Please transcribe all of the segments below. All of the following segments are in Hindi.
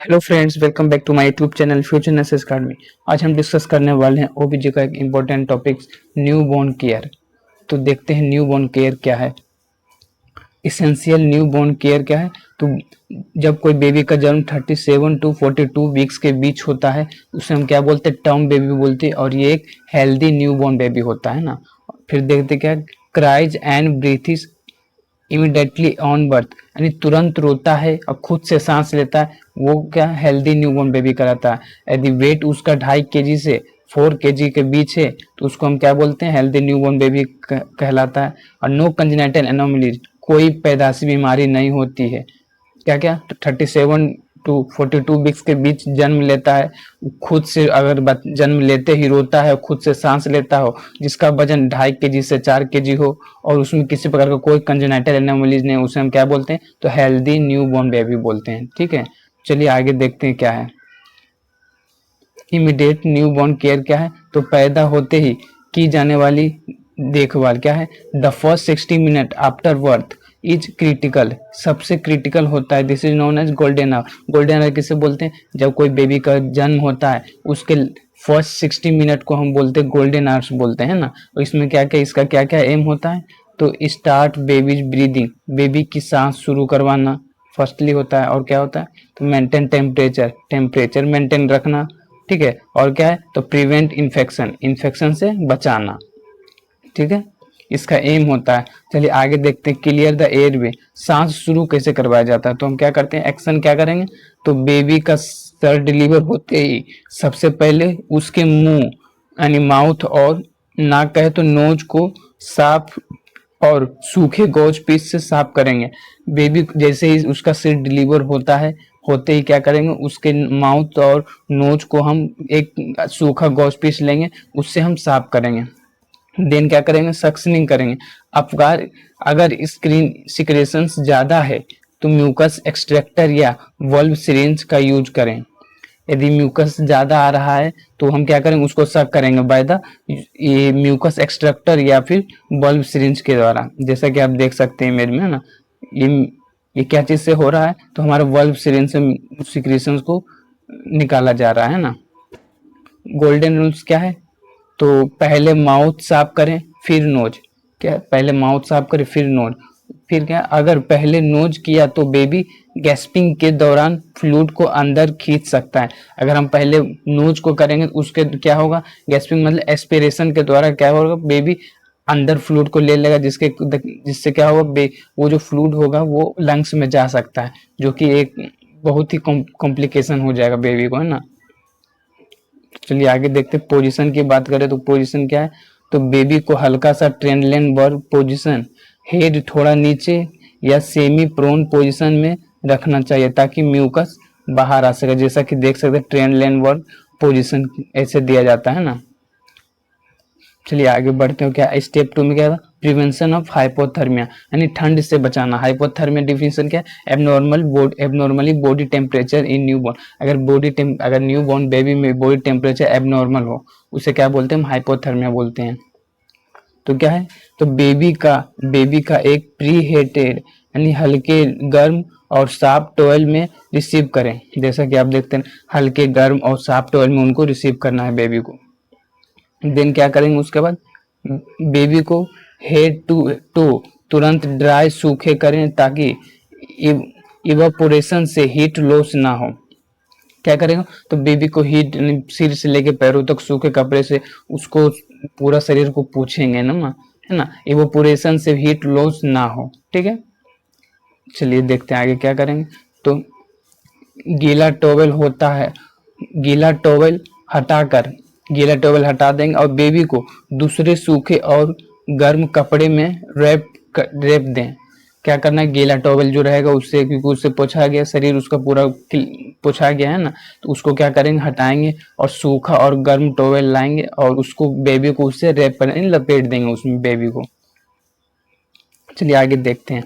Hello friends, welcome back to my YouTube channel futureness academy. आज हम डिस्कस करने वाले हैं ओबीजी का एक important topic newborn care. तो देखते हैं न्यू बॉर्न केयर क्या है। इसेंशियल न्यू बॉर्न केयर क्या है? तो जब कोई बेबी का जन्म 37 टू 42 वीक्स के बीच होता है उसे हम क्या बोलते हैं? टर्म बेबी बोलते हैं। और ये एक हेल्दी न्यू बॉर्न बेबी होता है ना। फिर देखते क्या, cries and breathes immediately on birth, यानी तुरंत रोता है और खुद से सांस लेता है, वो क्या हेल्दी न्यूबॉर्न बेबी कहलाता है। यदि वेट उसका 2.5 केजी से 4 केजी के बीच है तो उसको हम क्या बोलते हैं? हेल्दी न्यूबॉर्न बेबी कहलाता है। और नो कंजेनिटल एनोमलीज, कोई पैदाशी बीमारी नहीं होती है। क्या क्या 37 टू 42 वीक्स के बीच जन्म लेता है, खुद से अगर जन्म लेते ही रोता है, खुद से सांस लेता हो, जिसका वजन 2.5 केजी से 4 केजी हो और उसमें किसी प्रकार का कोई कंजेनिटल एनोमलीज नहीं, उसे हम क्या बोलते हैं? तो हेल्दी न्यू बॉर्न बेबी बोलते हैं। ठीक है, चलिए आगे देखते हैं क्या है इमीडिएट न्यू बॉर्न केयर क्या है। तो पैदा होते ही की जाने वाली देखभाल क्या है? The first 60 minute after birth is critical, सबसे क्रिटिकल होता है। This is known as golden hour. Golden hour किसे बोलते हैं? जब कोई बेबी का जन्म होता है उसके फर्स्ट 60 मिनट को हम बोलते हैं गोल्डन आवर्स बोलते हैं ना। और इसमें क्या क्या इसका क्या क्या एम होता है? तो स्टार्ट बेबीज ब्रीदिंग, बेबी की सांस शुरू करवाना फर्स्टली होता है। और क्या होता है? तो मेंटेन टेम्परेचर, टेम्परेचर मेंटेन रखना। ठीक है, और क्या है? तो प्रिवेंट इन्फेक्शन, इन्फेक्शन से बचाना। ठीक है, इसका एम होता है। चलिए आगे देखते हैं क्लियर द एयरवे, सांस शुरू कैसे करवाया जाता है। तो हम क्या करते हैं, एक्शन क्या करेंगे? तो बेबी का सर डिलीवर होते ही सबसे पहले उसके मुंह यानी माउथ और नाक कहे तो नोज को साफ और सूखे गौज पीस से साफ करेंगे। बेबी जैसे ही उसका सिर डिलीवर होता है होते ही क्या करेंगे, उसके माउथ और नोज को हम एक सूखा गौज पीस लेंगे, उससे हम साफ करेंगे। देन क्या करेंगे, सक्शनिंग करेंगे। अगर अगर स्क्रीन सिक्रेशंस ज्यादा है तो म्यूकस एक्सट्रैक्टर या वल्व सिरिंज का यूज करें। यदि म्यूकस ज्यादा आ रहा है तो हम क्या करेंगे, उसको सक करेंगे बाय द ये म्यूकस एक्सट्रैक्टर या फिर बल्ब सिरिंज के द्वारा। जैसा कि आप देख सकते हैं इमेज में है ना, ये ये क्या चीज से हो रहा है? तो हमारे बल्ब सिरिंज से सिक्रेशंस को निकाला जा रहा है ना। गोल्डन रूल्स क्या है? तो पहले माउथ साफ करें फिर नोज। क्या? पहले माउथ साफ करें फिर नोज। फिर क्या, अगर पहले नोज किया तो बेबी गैस्पिंग के दौरान फ्लूइड को अंदर खींच सकता है। अगर हम पहले नोज को करेंगे तो उसके क्या होगा, गैस्पिंग मतलब एस्पिरेशन के द्वारा क्या होगा, बेबी अंदर फ्लूइड को ले लेगा, जिससे क्या होगा, वो जो फ्लूइड होगा वो लंग्स में जा सकता है, जो कि एक बहुत ही कॉम्प्लिकेशन हो जाएगा बेबी को, है ना। चलिए आगे देखते हैं। पोजीशन की बात करें तो पोजीशन क्या है? तो बेबी को हल्का सा ट्रेंडलैंड बर्ड पोजीशन, हेड थोड़ा नीचे या सेमी प्रोन पोजीशन में रखना चाहिए ताकि म्यूकस बाहर आ सके। जैसा कि देख सकते हैं ट्रेंडलैंड बर्ड पोजीशन ऐसे दिया जाता है ना। चलिए आगे बढ़ते हैं। क्या स्टेप 2 में क्या था? प्रिवेंशन ऑफ हाइपोथर्मिया, यानी ठंड से बचाना। हाइपोथर्मिया डिफिनेशन क्या है? Abnormally body temperature in newborn. अगर न्यूबॉर्न बेबी में बॉडी टेम्परेचर एबनॉर्मल हो उसे क्या बोलते हैं? हम हाइपोथर्मिया बोलते हैं। तो क्या है? तो बेबी का एक प्री हीटेड यानी हल्के गर्म और साफ टॉवल में रिसीव करें। जैसा कि आप देखते हैं हल्के गर्म और साफ टॉवल में उनको रिसीव करना है बेबी को। देन क्या करेंगे उसके बाद, बेबी को हेड टू टू तुरंत ड्राई सूखे करें ताकि इवापोरेशन से हीट लॉस ना हो। क्या करेंगे? तो बेबी को हीट सिर से लेके पैरों तक सूखे कपड़े से उसको पूरा शरीर को पूछेंगे ना, है ना, इवापोरेशन से हीट लॉस ना हो। ठीक है, चलिए देखते हैं आगे क्या करेंगे। तो गीला टॉवल होता है, गीला टॉवल हटाकर गीला टॉवल हटा देंगे और बेबी को दूसरे सूखे और गर्म कपड़े में रैप दें। क्या करना है, गीला टॉवल जो रहेगा उससे, क्योंकि उससे पोछा गया शरीर उसका पूरा पोछा गया है ना, तो उसको क्या करेंगे, हटाएंगे और सूखा और गर्म टॉवल लाएंगे और उसको बेबी को उससे रैप करेंगे, लपेट देंगे उसमें बेबी को। चलिए आगे देखते हैं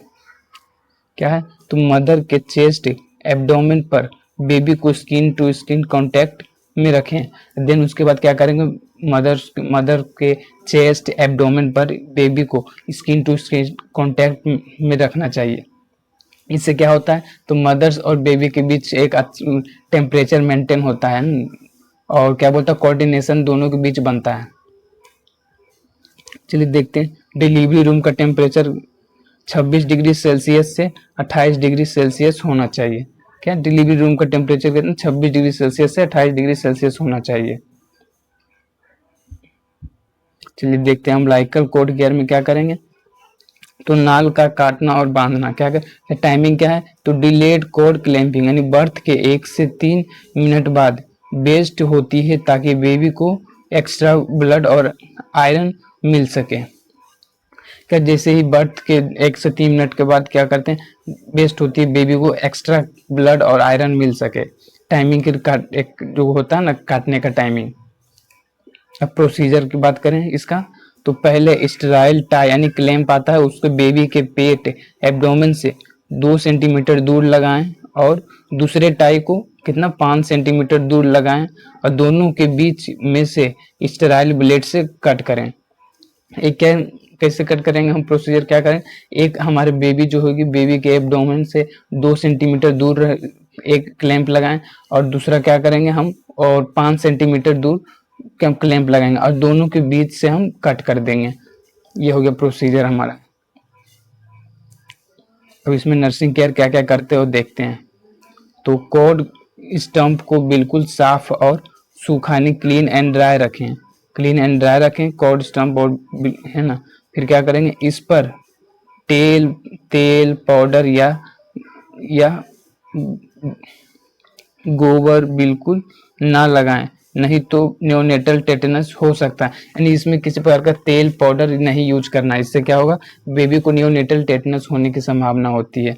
क्या है। तो मदर के चेस्ट एब्डोमेन पर बेबी को स्किन टू स्किन कांटेक्ट में रखें। देन उसके बाद क्या करेंगे, मदर के चेस्ट एब्डोमेन पर बेबी को स्किन टू स्किन कांटेक्ट में रखना चाहिए। इससे क्या होता है, तो मदर्स और बेबी के बीच एक टेम्परेचर मेंटेन होता है और क्या बोलता है, कोऑर्डिनेशन दोनों के बीच बनता है। चलिए देखते हैं डिलीवरी रूम का टेम्परेचर 26 डिग्री सेल्सियस से 28 डिग्री सेल्सियस होना चाहिए। क्या डिलीवरी रूम का टेम्परेचर कितना, 26 डिग्री सेल्सियस से 28 डिग्री सेल्सियस होना चाहिए। चलिए देखते हैं हम लाइकल कोड गियर में क्या करेंगे। तो नाल का काटना और बांधना क्या कर, टाइमिंग क्या है, तो डिलेड कोड क्लैंपिंग यानी बर्थ के 1 से 3 मिनट बाद बेस्ट होती है ताकि बेबी को एक्स्ट्रा ब्लड और आयरन मिल सके। क्या जैसे ही बर्थ के 1 से 3 मिनट के बाद क्या करते हैं, बेस्ट होती है बेबी को एक्स्ट्रा ब्लड और आयरन मिल सके। टाइमिंग के एक जो होता है ना काटने का टाइमिंग। अब प्रोसीजर की बात करें इसका, तो पहले स्टेराइल टाई यानी क्लैंप आता है, उसको बेबी के पेट एब्डोमेन से 2 सेंटीमीटर दूर लगाएं और दूसरे टाई को कितना 5 सेंटीमीटर दूर लगाएं और दोनों के बीच में से स्टेराइल ब्लेड से कट करें। एक क्या कैसे कट करेंगे हम, प्रोसीजर क्या करें, एक हमारे बेबी जो होगी बेबी के एब्डोमेन से 2 सेंटीमीटर दूर एक क्लैंप लगाएं और दूसरा क्या करेंगे हम और 5 सेंटीमीटर दूर क्लैंप लगाएंगे और दोनों के बीच से हम कट कर देंगे। ये हो गया प्रोसीजर हमारा। अब इसमें नर्सिंग केयर क्या क्या करते हो देखते हैं। तो कोड स्टंप को बिल्कुल साफ और सुखाने क्लीन एंड ड्राई रखें, क्लीन एंड ड्राई रखें कोड स्टंप और है ना। फिर क्या करेंगे, इस पर तेल पाउडर या गोबर बिल्कुल ना लगाएं, नहीं तो न्योनेटल टेटनस हो सकता है। यानी इसमें किसी प्रकार का तेल पाउडर नहीं यूज करना, इससे क्या होगा बेबी को न्योनेटल टेटनस होने की संभावना होती है।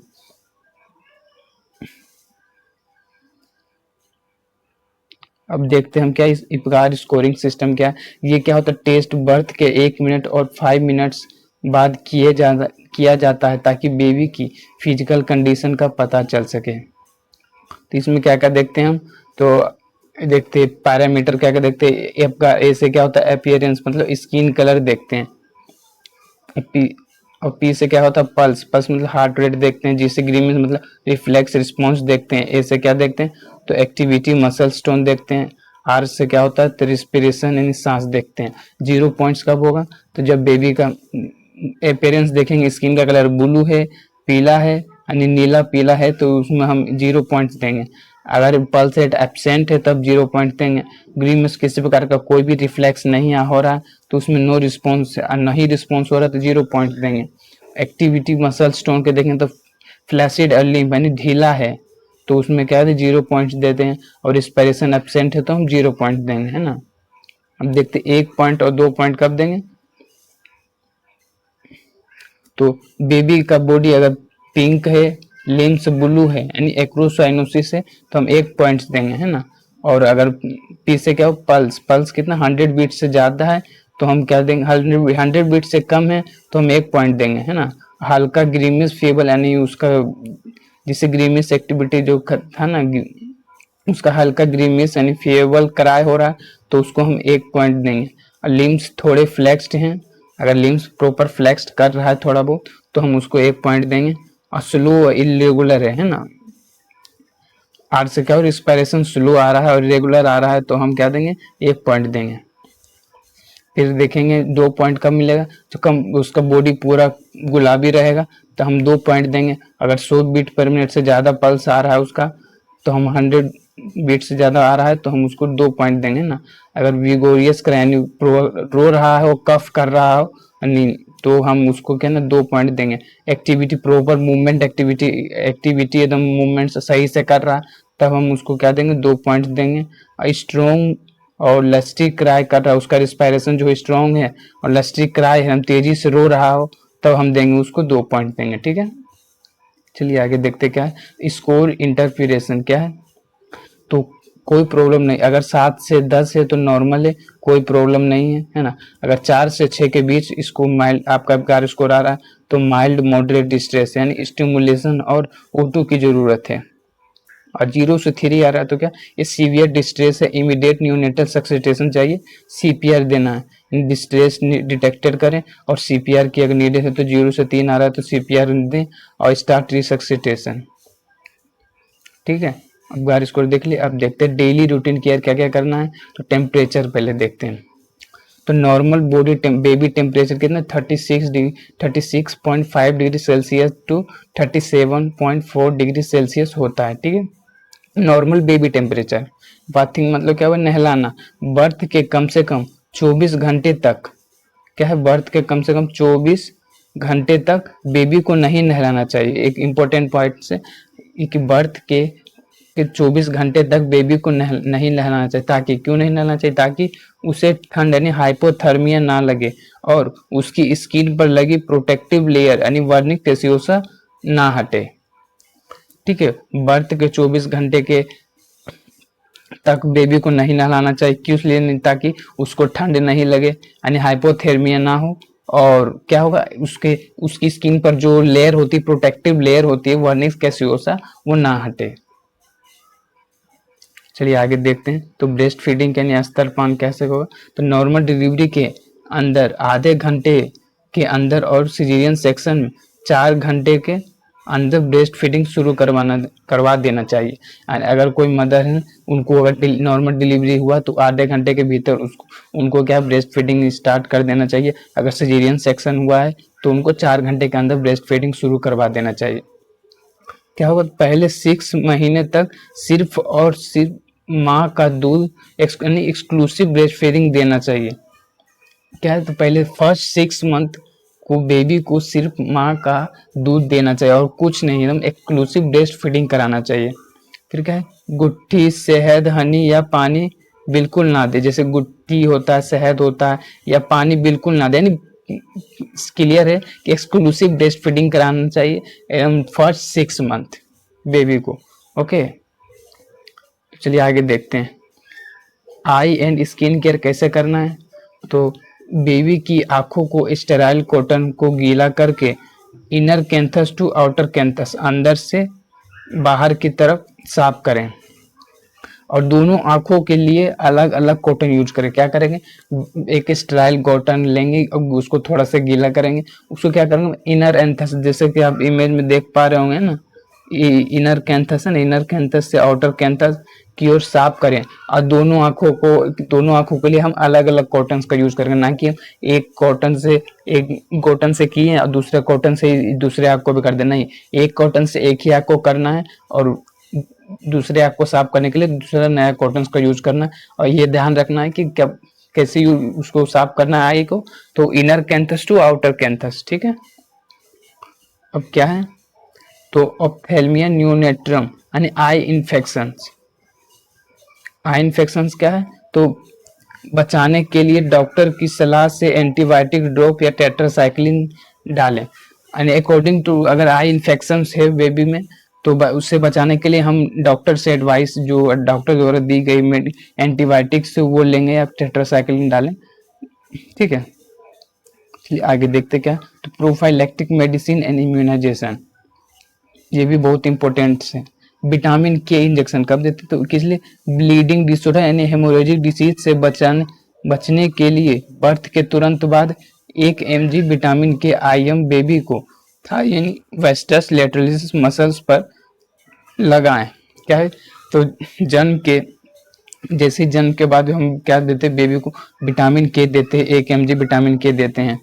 अब देखते हैं हम क्या इस इपगार स्कोरिंग सिस्टम क्या है। ये क्या होता है, टेस्ट बर्थ के 1 मिनट और 5 मिनट्स बाद किया जाता है ताकि बेबी की फिजिकल कंडीशन का पता चल सके। तो इसमें क्या क्या देखते हैं हम, तो देखते हैं पैरामीटर क्या क्या देखते हैं। आपका ए से क्या होता है अपीयरेंस मतलब स्किन कलर देखते हैं। और पी से क्या होता है पल्स, पल्स मतलब हार्ट रेट देखते हैं। जी से ग्रीमिस मतलब रिफ्लेक्स रिस्पॉन्स देखते हैं। ए से क्या देखते हैं, तो एक्टिविटी मसल स्टोन देखते हैं। आर से क्या होता है तो रिस्पिरेशन यानी सांस देखते हैं। 0 पॉइंट्स कब होगा, तो जब बेबी का अपीयरेंस देखेंगे, स्किन का कलर ब्लू है पीला है यानी नीला पीला है तो उसमें हम 0 पॉइंट्स देंगे। अगर पल्स रेट एब्सेंट है तब 0 पॉइंट देंगे। ग्रीमिस किसी प्रकार का कोई भी रिफ्लेक्स नहीं हो रहा तो उसमें नो रिस्पॉन्स, नहीं रिस्पॉन्स हो रहा तो 0 पॉइंट देंगे। एक्टिविटी मसल स्टोन के देखें तो फ्लैसिड और लिम्फ यानी ढीला है तो उसमें क्या है 0 पॉइंट देते हैं। और रिस्पिरेशन एब्सेंट है तो हम 0 पॉइंट देंगे, है ना। अब देखते 1 पॉइंट और 2 पॉइंट कब देंगे, तो बेबी का बॉडी अगर पिंक है लिम्स ब्लू है यानी एक्रोसाइनोसिस है तो हम 1 पॉइंट देंगे, है ना। और अगर पी से क्या हो पल्स, पल्स कितना 100 बीट से ज्यादा है तो हम क्या देंगे, 100 बीट से कम है तो हम 1 पॉइंट देंगे, है ना। हल्का ग्रीमिस फेबल यानी उसका जिससे ग्रीमिस एक्टिविटी जो था ना उसका हल्का ग्रीमिस यानी फेबल क्राई हो रहा है तो उसको हम 1 पॉइंट देंगे। और लिम्स थोड़े फ्लेक्स्ड हैं, अगर लिम्स प्रॉपर फ्लेक्स्ड कर रहा है थोड़ा बहुत तो हम उसको 1 पॉइंट देंगे। और स्लो इरेगुलर है ना। आर से क्या हो रिस्पायरेशन स्लो आ रहा है और इरेगुलर आ रहा है तो हम क्या देंगे 1 पॉइंट देंगे। फिर देखेंगे 2 पॉइंट कब मिलेगा, तो कम उसका बॉडी पूरा गुलाबी रहेगा तो हम 2 पॉइंट देंगे। अगर 100 बीट पर मिनट से ज्यादा पल्स आ रहा है उसका तो हम 100 बीट से ज्यादा आ रहा है तो हम उसको 2 पॉइंट देंगे ना। अगर विगोरियस यानी रो रहा है वो कफ कर रहा हो नहीं तो हम उसको क्या ना 2 पॉइंट देंगे। एक्टिविटी प्रॉपर मूवमेंट एक्टिविटी एकदम मूवमेंट सही से कर रहा है तब हम उसको क्या देंगे 2 पॉइंट देंगे। स्ट्रोंग और लस्टिक क्राई कर रहा है उसका रिस्पायरेशन जो स्ट्रोंग है और लस्टिक क्राई है हम तेजी से रो रहा हो तब हम देंगे उसको 2 पॉइंट देंगे, ठीक है। चलिए आगे देखते क्या है स्कोर इंटरफिरेशन क्या है। तो कोई प्रॉब्लम नहीं, अगर 7 से 10 है तो नॉर्मल है कोई प्रॉब्लम नहीं है ना। अगर 4 से 6 के बीच इसको माइल्ड आपका कार स्कोर आ रहा है तो माइल्ड मॉडरेट डिस्ट्रेस यानी स्टिमुलेशन और O2 की जरूरत है। और 0 से 3 आ रहा है तो क्या ये सीवियर डिस्ट्रेस है, इमीडिएट न्यूनेटल सब्सिटेशन चाहिए, सीपीआर देना है, डिस्ट्रेस डिटेक्टेड करें और सीपीआर की अगर नीडेड है तो 0 से 3 आ रहा है तो सीपीआर दें और स्टार्ट रिसक्सिटेशन। ठीक है, अब बार इसको देख लिया। अब देखते हैं डेली रूटीन केयर क्या क्या करना है। तो टेम्परेचर पहले देखते हैं। तो नॉर्मल बॉडी बेबी टेम्परेचर कितना 36.5 degree Celsius to 37.4 degree Celsius होता है। ठीक है, नॉर्मल बेबी टेम्परेचर। बाथिंग मतलब क्या हुआ, नहलाना। बर्थ के कम से कम 24 घंटे तक, क्या है, बर्थ के कम से कम 24 घंटे तक बेबी को नहीं नहलाना चाहिए। एक इम्पोर्टेंट पॉइंट से कि बर्थ के 24 घंटे तक बेबी को नहीं नहलाना चाहिए। ताकि क्यों नहीं नहलाना चाहिए, ताकि उसे ठंड यानी हाइपोथर्मिया ना लगे और उसकी स्किन पर लगी प्रोटेक्टिव लेयर यानी वर्निक टेसियोसा ना हटे। ठीक है, बर्थ के 24 घंटे के तक बेबी को नहीं नहलाना चाहिए। क्यों लिए नहीं, ताकि उसको ठंड नहीं लगे यानी हाइपोथर्मिया ना हो। और क्या होगा, उसकी स्किन पर जो लेयर होती है, प्रोटेक्टिव लेयर होती है वर्निक टेसियोसा, वो ना हटे। चलिए आगे देखते हैं। तो ब्रेस्ट फीडिंग यानी स्तनपान कैसे होगा। तो नॉर्मल डिलीवरी के अंदर आधे घंटे के अंदर और सिजेरियन सेक्शन में 4 घंटे के अंदर ब्रेस्ट फीडिंग शुरू करवा देना चाहिए। अगर कोई मदर है उनको अगर नॉर्मल डिलीवरी हुआ तो आधे घंटे के भीतर उनको क्या ब्रेस्ट फीडिंग स्टार्ट कर देना चाहिए। अगर सिजेरियन सेक्शन हुआ है तो उनको 4 घंटे के अंदर ब्रेस्ट फीडिंग शुरू करवा देना चाहिए। क्या होगा, पहले 6 महीने तक सिर्फ और सिर्फ माँ का दूध यानी एक्सक्लूसिव ब्रेस्ट फीडिंग देना चाहिए। क्या है, तो पहले फर्स्ट 6 मंथ को बेबी को सिर्फ माँ का दूध देना चाहिए और कुछ नहीं, एकदम एक्सक्लूसिव ब्रेस्ट फीडिंग कराना चाहिए। फिर क्या है, गुट्ठी, शहद, हनी या पानी बिल्कुल ना दे। जैसे गुट्ठी होता है, शहद होता है या पानी बिल्कुल ना दे। यानी क्लियर है कि एक्सक्लूसिव ब्रेस्ट फीडिंग कराना चाहिए एवं फर्स्ट 6 मंथ बेबी को। ओके, चलिए आगे देखते हैं। आई एंड स्किन केयर कैसे करना है। तो बेबी की आंखों को स्टेराइल कॉटन को गीला करके inner canthus to outer canthus, अंदर से बाहर की तरफ साफ करें और दोनों आंखों के लिए अलग अलग कॉटन यूज करें। क्या करेंगे, एक स्टेराइल कॉटन लेंगे और उसको थोड़ा सा गीला करेंगे। उसको क्या करेंगे, इनर एंथस, जैसे कि आप इमेज में देख पा रहे होंगे ना, इनर कैंथस है ना, इनर कैंथस से आउटर कैंथस की ओर साफ करें। और दोनों आंखों के लिए हम अलग अलग कॉटन का यूज करेंगे। ना कि हम एक कॉटन से किए और दूसरे कॉटन से दूसरे आंख को भी कर देना। नहीं, एक कॉटन से एक ही आंख को करना है और दूसरे आंख को साफ करने के लिए दूसरा नया कॉटन का यूज करना है। और ये ध्यान रखना है कि कैसे उसको साफ करना है आई को। तो inner canthus to outer canthus. ठीक है, अब क्या है, तो ऑप्थेल्मिया न्यूनेट्रम यानी आई इन्फेक्शंस। आई इन्फेक्शंस क्या है, तो बचाने के लिए डॉक्टर की सलाह से एंटीबायोटिक ड्रॉप या टेट्रासाइक्लिन डालें। यानी अकॉर्डिंग टू, अगर आई इन्फेक्शंस है बेबी में तो उससे बचाने के लिए हम डॉक्टर से एडवाइस, जो डॉक्टर द्वारा दी गई एंटीबायोटिक्स वो लेंगे या टेट्रासाइक्लिन डालें। ठीक है, चलिए आगे देखते क्या। तो प्रोफाइलैक्टिक मेडिसिन एंड इम्यूनाइजेशन, ये भी बहुत इंपॉर्टेंट है। विटामिन के इंजेक्शन कब देते, तो किस लिए, ब्लीडिंग डिसऑर्डर यानी हेमोरेजिक डिसीज से बचने के लिए बर्थ के तुरंत बाद 1 mg विटामिन के IM बेबी को थाई यानी वेस्टस लेटरलिस मसल्स पर लगाएं। क्या है, तो जन्म के बाद हम क्या देते हैं, बेबी को विटामिन के देते हैं, 1 mg विटामिन के देते हैं।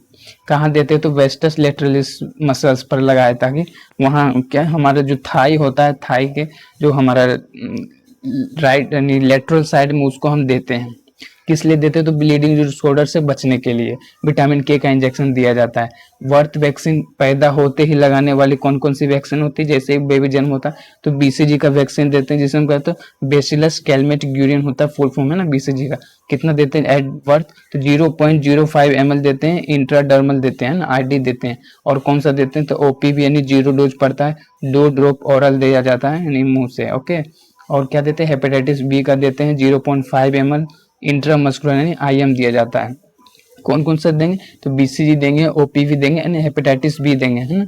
कहाँ देते हैं, तो वेस्टस लेटरलिस मसल्स पर लगाए, ताकि वहाँ क्या हमारा जो थाई होता है, थाई के जो हमारा राइट यानी लेटरल साइड में उसको हम देते हैं। किस लिए देते हैं, तो ब्लीडिंग डिसऑर्डर से बचने के लिए विटामिन के का इंजेक्शन दिया जाता है। बर्थ वैक्सीन पैदा होते ही लगाने वाली कौन कौन सी वैक्सीन होती है, जैसे बेबी जन्म होता है तो BCG का वैक्सीन देते हैं, जिसे हम कहते हैं बेसिलस कैलमेट-ग्यूरियन होता है, फुल फॉर्म है ना BCG का। कितना देते हैं एट बर्थ, तो 0.05 ml देते हैं, इंट्राडर्मल देते हैं ना, RD देते हैं। और कौन सा देते हैं, तो OPV यानी 0 डोज पड़ता है, 2 ड्रॉप ओरल दिया जाता है यानी मुंह से। ओके, और क्या देते हैं, हेपेटाइटिस बी का देते हैं 0.5 ml इंट्रामस्कुलर यानी IM दिया जाता है। कौन कौन सा देंगे, तो BCG देंगे, OPV देंगे यानी हेपेटाइटिस बी देंगे, है ना।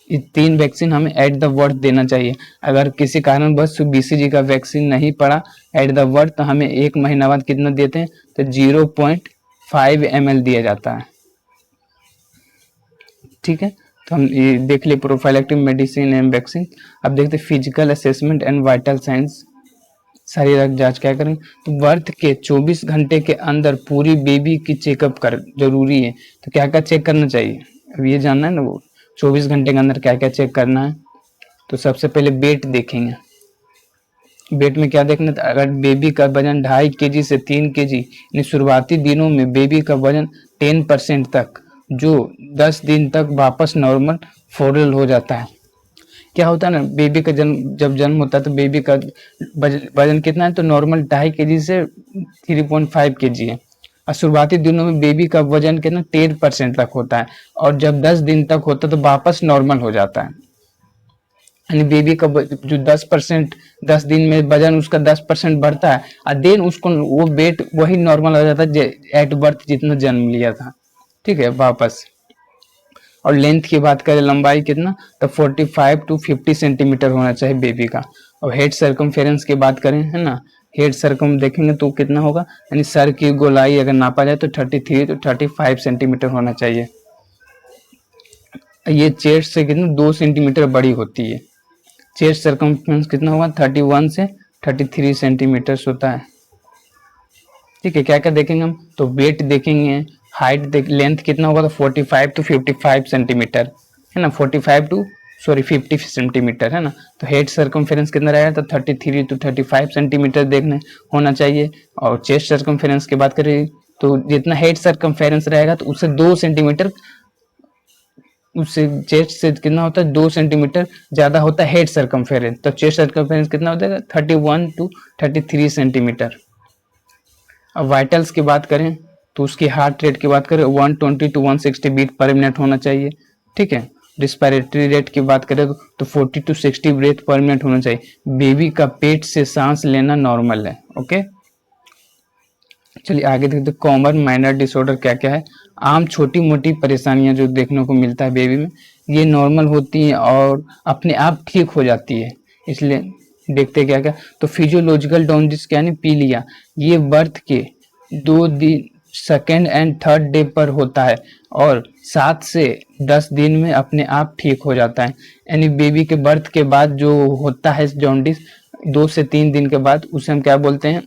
ये 3 वैक्सीन हमें एट द बर्थ देना चाहिए। अगर किसी कारणवश BCG का वैक्सीन नहीं पड़ा एट द बर्थ तो हमें 1 महीना बाद कितना देते हैं, तो 0.5 ml दिया जाता है। ठीक है, तो हम ये देख लिए प्रोफाइलेक्टिक मेडिसिन एंड वैक्सीन। अब देखते physical assessment and vital science, शारीरिक जांच क्या करें, तो बर्थ के 24 घंटे के अंदर पूरी बेबी की चेकअप कर जरूरी है। तो क्या क्या चेक करना चाहिए, अब ये जानना है ना, वो 24 घंटे के अंदर क्या क्या चेक करना है। तो सबसे पहले वेट देखेंगे। वेट में क्या देखना, अगर बेबी का वजन 2.5 kg से 3 kg, यानी शुरुआती दिनों में बेबी का वजन 10% तक, जो 10 दिन तक वापस नॉर्मल फॉरल हो जाता है। क्या होता है ना, बेबी का जब जन्म होता है तो बेबी का वजन कितना है, तो नॉर्मल 2.5 kg से 3.5 kg है। और शुरुआती दिनों में बेबी का वजन कितना 10% तक होता है, और जब 10 दिन तक होता है तो वापस नॉर्मल हो जाता है। यानी बेबी का जो 10% 10 दिन में वजन उसका 10% बढ़ता है, और देन उसको वो वेट वही नॉर्मल हो जाता है एट बर्थ जितना जन्म लिया था। ठीक है, वापस। और लेंथ की बात करें, लंबाई कितना, तो 45 to 50 सेंटीमीटर होना चाहिए बेबी का। और हेड सर्कमफेरेंस की बात करें, है ना, हेड सर्कम देखेंगे तो कितना होगा, यानी सर की गोलाई अगर नापा जाए तो 33 to 35 सेंटीमीटर होना चाहिए। ये चेस्ट से कितना 2 सेंटीमीटर बड़ी होती है। चेस्ट सर्कमफेरेंस कितना होगा, 31 से 33 सेंटीमीटर होता है। ठीक है, क्या क्या देखेंगे हम, तो वेट देखेंगे, हाइट लेंथ कितना होगा, तो 45 to 55 सेंटीमीटर है ना, 50 सेंटीमीटर है ना। तो हेड सर्कमफेरेंस कितना रहेगा, तो 33 to 35 सेंटीमीटर देखने होना चाहिए। और चेस्ट सर्कमफेरेंस की बात करें तो जितना हेड सर्कमफेरेंस रहेगा तो उससे 2 सेंटीमीटर, उससे चेस्ट से कितना होता है 2 सेंटीमीटर ज्यादा होता है हेड सर्कमफेरेंस। तो चेस्ट सर्कमफेरेंस कितना होता है, 31 to 33 सेंटीमीटर। अब वाइटल्स की बात करें तो उसकी हार्ट रेट की बात करें 120 to 160 बीट पर मिनट होना चाहिए। ठीक है, रिस्पिरेटरी रेट की बात करें तो 40 to 60 ब्रेथ पर मिनट होना चाहिए। बेबी का पेट से सांस लेना नॉर्मल है। ओके, चलिए आगे देखते कॉमन माइनर डिसऑर्डर क्या क्या है। आम छोटी मोटी परेशानियां जो देखने को मिलता है बेबी में, ये नॉर्मल होती हैं और अपने आप ठीक हो जाती है। इसलिए देखते क्या क्या, तो फिजियोलॉजिकल जॉन्डिस क्या है, पीलिया, ये बर्थ के 2 दिन सेकेंड एंड थर्ड डे पर होता है और 7 से 10 दिन में अपने आप ठीक हो जाता है। यानी बेबी के बर्थ के बाद जो होता है जॉन्डिस 2 से 3 दिन के बाद, उसे हम क्या बोलते हैं,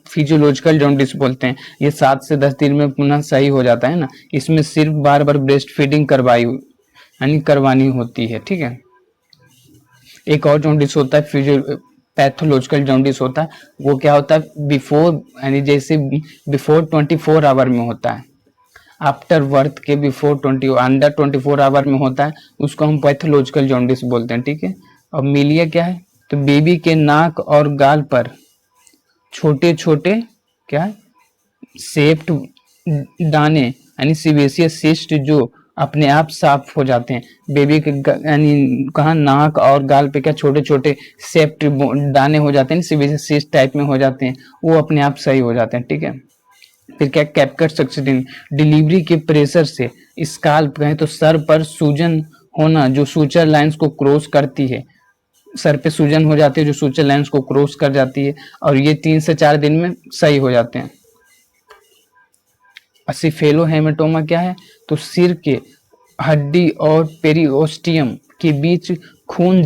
फिजियोलॉजिकल जॉन्डिस बोलते हैं। ये 7 से 10 दिन में पुनः सही हो जाता है ना। इसमें सिर्फ बार बार ब्रेस्ट फीडिंग यानी करवानी होती है। ठीक है, एक और जॉन्डिस होता है पैथोलॉजिकल जॉन्डिस होता है, वो क्या होता है बिफोर, यानी जैसे बिफोर 24 आवर में होता है, आफ्टर बर्थ के बिफोर अंडर 24 आवर में होता है, उसको हम पैथोलॉजिकल जॉन्डिस बोलते हैं। ठीक है, और मिलिया क्या है, तो बेबी के नाक और गाल पर छोटे छोटे क्या शेप्ड दाने यानी सीबेसियस सिस्ट जो अपने आप साफ हो जाते हैं। बेबी के यानी कहाँ नाक और गाल पे क्या छोटे छोटे शेप्ड दाने हो जाते हैं, सीबेसियस सिस्ट टाइप में हो जाते हैं, वो अपने आप सही हो जाते हैं। ठीक है, फिर क्या कैपकट सक्सेसिंग, डिलीवरी के प्रेशर से स्काल्प कहें तो सर पर सूजन होना जो सूचर लाइंस को क्रॉस करती है, सर पे सूजन हो जाती है जो सूचर लाइंस को क्रॉस कर जाती है, और ये 3 से 4 दिन में सही हो जाते हैं। असिफेलो हेमेटोमा क्या है, तो सिर के हड्डी और पेरिओस्टियम के बीच खून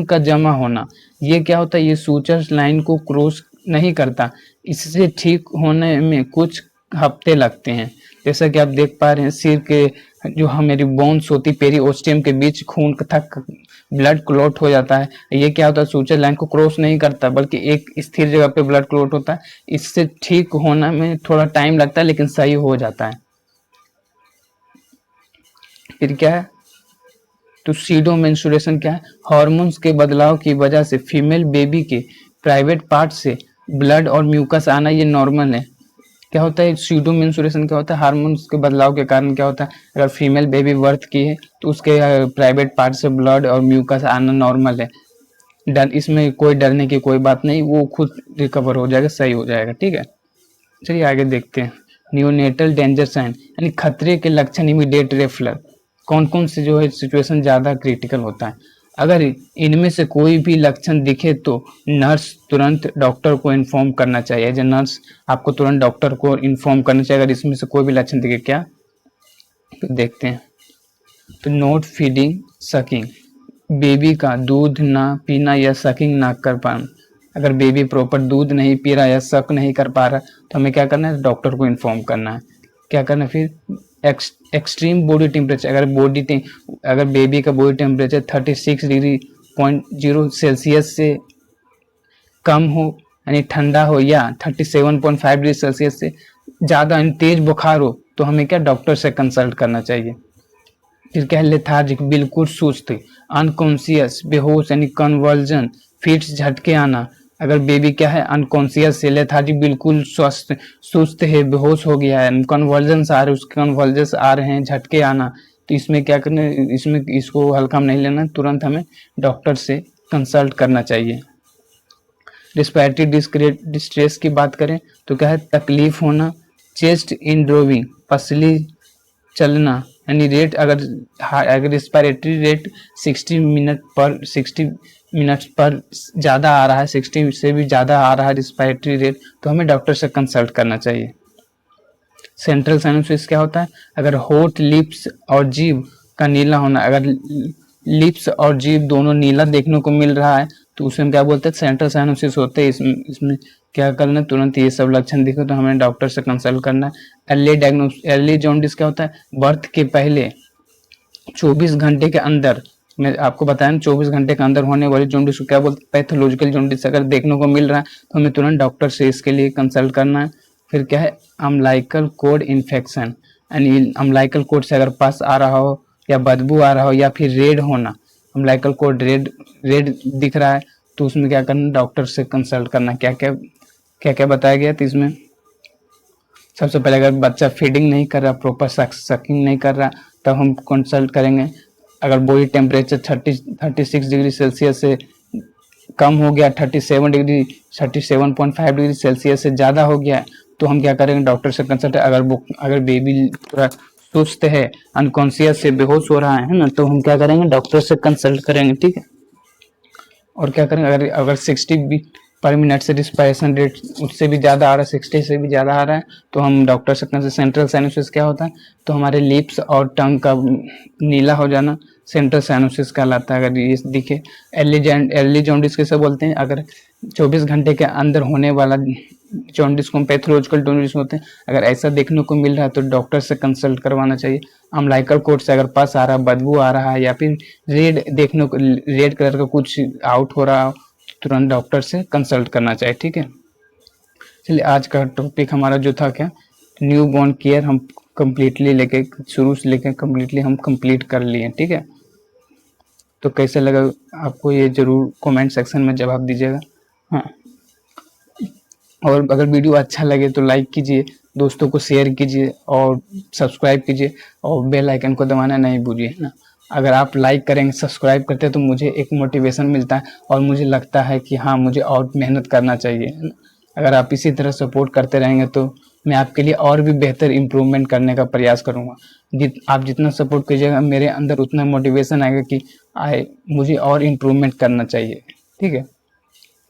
का जमा होना, ये क्या होता है, ये सूचर लाइन को क्रॉस नहीं करता, इससे ठीक होने में कुछ हफ्ते लगते हैं। जैसा कि आप देख पा रहे हैं, सिर के जो हमारी बोन्स होती पेरिओस्टियम के बीच खून तक ब्लड क्लॉट हो जाता है, ये क्या होता है सूचर लाइन को क्रॉस नहीं करता बल्कि एक स्थिर जगह पे ब्लड क्लॉट होता है, इससे ठीक होने में थोड़ा टाइम लगता है लेकिन सही हो जाता है। फिर क्या है, तो सीडो मेंस्ट्रुएशन क्या है, हार्मोन्स के बदलाव की वजह से फीमेल बेबी के प्राइवेट पार्ट से ब्लड और म्यूकस आना, ये नॉर्मल है। क्या होता है सीडो मेंस्ट्रुएशन, क्या होता है हार्मोन्स के बदलाव के कारण क्या होता है, अगर फीमेल बेबी बर्थ की है तो उसके प्राइवेट पार्ट से ब्लड और म्यूकस आना नॉर्मल है। इसमें कोई डरने की कोई बात नहीं, वो खुद रिकवर हो जाएगा, सही हो जाएगा। ठीक है, चलिए आगे देखते हैं नियोनेटल डेंजर साइन, यानी खतरे के लक्षण, इमीडिएट रेफलर, कौन कौन से जो है सिचुएशन ज़्यादा क्रिटिकल होता है। अगर इनमें से कोई भी लक्षण दिखे तो नर्स तुरंत डॉक्टर को इन्फॉर्म करना चाहिए। एज ए नर्स आपको तुरंत डॉक्टर को इन्फॉर्म करना चाहिए अगर इसमें से कोई भी लक्षण दिखे। क्या, तो देखते हैं। तो नोट फीडिंग सकिंग, बेबी का दूध ना पीना या सकिंग ना कर पाना। अगर बेबी प्रॉपर दूध नहीं पी रहा या सक नहीं कर पा रहा तो हमें क्या करना है, डॉक्टर को इन्फॉर्म करना है। क्या करना है फिर, एक्सट्रीम बॉडी टेम्परेचर, अगर बेबी का बॉडी टेम्परेचर 36.0 सेल्सियस से कम हो यानी ठंडा हो या 37.5 डिग्री सेल्सियस से ज़्यादा तेज बुखार हो तो हमें क्या डॉक्टर से कंसल्ट करना चाहिए। फिर क्या, लेथार्जिक बिल्कुल सुस्त, अनकॉन्शियस बेहोश यानी कन्वर्जन, फिट्स झटके आना। अगर बेबी क्या है अनकॉन्शियस है, लेथार्जिक बिल्कुल स्वस्थ सुस्त है, बेहोश हो गया है, कन्वर्जन्स आ रहे उसके कन्वर्जन्स आ रहे हैं, झटके आना, तो इसमें क्या करना, इसमें इसको हल्का में नहीं लेना, तुरंत हमें डॉक्टर से कंसल्ट करना चाहिए। रिस्पायरेटरी डिस्ट्रेस की बात करें तो क्या है, तकलीफ होना, चेस्ट इन ड्रोविंग, पसली चलना यानी रेट अगर रिस्पायरेटरी रेट 60 मिनट पर ज़्यादा आ रहा है, 60 से भी ज़्यादा आ रहा है रिस्पायरेटरी रेट, तो हमें डॉक्टर से कंसल्ट करना चाहिए। सेंट्रल साइनोसिस क्या होता है, अगर होठ, लिप्स और जीभ का नीला होना, अगर लिप्स और जीभ दोनों नीला देखने को मिल रहा है तो उसमें क्या बोलते हैं, सेंट्रल साइनोसिस होते हैं। इसमें क्या करना, तुरंत ये सब लक्षण दिखे तो हमें डॉक्टर से कंसल्ट करना है। अर्ली जॉन्डिस क्या होता है, बर्थ के पहले 24 घंटे के अंदर, मैं आपको बताया ना 24 घंटे के अंदर होने वाली जॉन्डिस को क्या बोलते हैं, पैथोलॉजिकल जॉन्डिस अगर देखने को मिल रहा है तो हमें तुरंत डॉक्टर से इसके लिए कंसल्ट करना है। फिर क्या है, अम्लाइकल कोड इन्फेक्शन, यानी अम्लाइकल कोड से अगर पस आ रहा हो या बदबू आ रहा हो या फिर रेड होना, अम्लाइकल कोड रेड दिख रहा है तो उसमें क्या करना, डॉक्टर से कंसल्ट करना। क्या क्या बताया गया, तो इसमें सबसे पहले अगर बच्चा फीडिंग नहीं कर रहा, प्रॉपर सकिंग नहीं कर रहा, तब हम कंसल्ट करेंगे। अगर बॉडी टेम्परेचर 36 डिग्री सेल्सियस से कम हो गया, 37.5 डिग्री सेल्सियस से ज़्यादा हो गया तो हम क्या करेंगे, डॉक्टर से कंसल्ट। अगर बेबी पूरा सुस्त है, अनकॉन्शियस से बेहोश हो रहा है ना, तो हम क्या करेंगे, डॉक्टर से कंसल्ट करेंगे, ठीक है। और क्या करेंगे, अगर 60 पर मिनट से रिस्पायरेशन रेट उससे भी ज़्यादा आ रहा है, 60 से भी ज़्यादा आ रहा है तो हम डॉक्टर से कंसल्ट। सेंट्रल साइनोसिस क्या होता है, तो हमारे लिप्स और टंग का नीला हो जाना सेंट्रल साइनोसिस कहलाता है। अगर ये दिखे, अर्ली जॉन्डिस कैसे बोलते हैं, अगर 24 घंटे के अंदर होने वाला जॉन्डिस को पैथोलॉजिकल जॉन्डिस होते हैं, अगर ऐसा देखने को मिल रहा है तो डॉक्टर से कंसल्ट करवाना चाहिए। अम्लाइकल कोड से अगर पस आ रहा है, बदबू आ रहा है या फिर रेड कलर का कुछ आउट हो रहा हो, तुरंत डॉक्टर से कंसल्ट करना चाहिए, ठीक है। चलिए, आज का टॉपिक हमारा जो था क्या, न्यू बॉर्न केयर, हम कम्प्लीटली लेके शुरू से लेके कम्प्लीटली हम कंप्लीट कर लिए, ठीक है। तो कैसे लगा आपको ये जरूर कमेंट सेक्शन में जवाब दीजिएगा। हाँ, और अगर वीडियो अच्छा लगे तो लाइक कीजिए, दोस्तों को शेयर कीजिए और सब्सक्राइब कीजिए और बेल आइकन को दबाना नहीं भूलिए ना। अगर आप लाइक करेंगे, सब्सक्राइब करते हैं तो मुझे एक मोटिवेशन मिलता है और मुझे लगता है कि हाँ, मुझे और मेहनत करना चाहिए। अगर आप इसी तरह सपोर्ट करते रहेंगे तो मैं आपके लिए और भी बेहतर इम्प्रूवमेंट करने का प्रयास करूँगा। आप जितना सपोर्ट कीजिएगा मेरे अंदर उतना मोटिवेशन आएगा कि मुझे और इम्प्रूवमेंट करना चाहिए, ठीक है।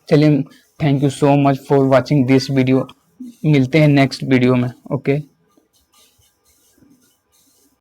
चलिए, thank you so much for watching this video. मिलते हैं नेक्स्ट वीडियो में, ओके।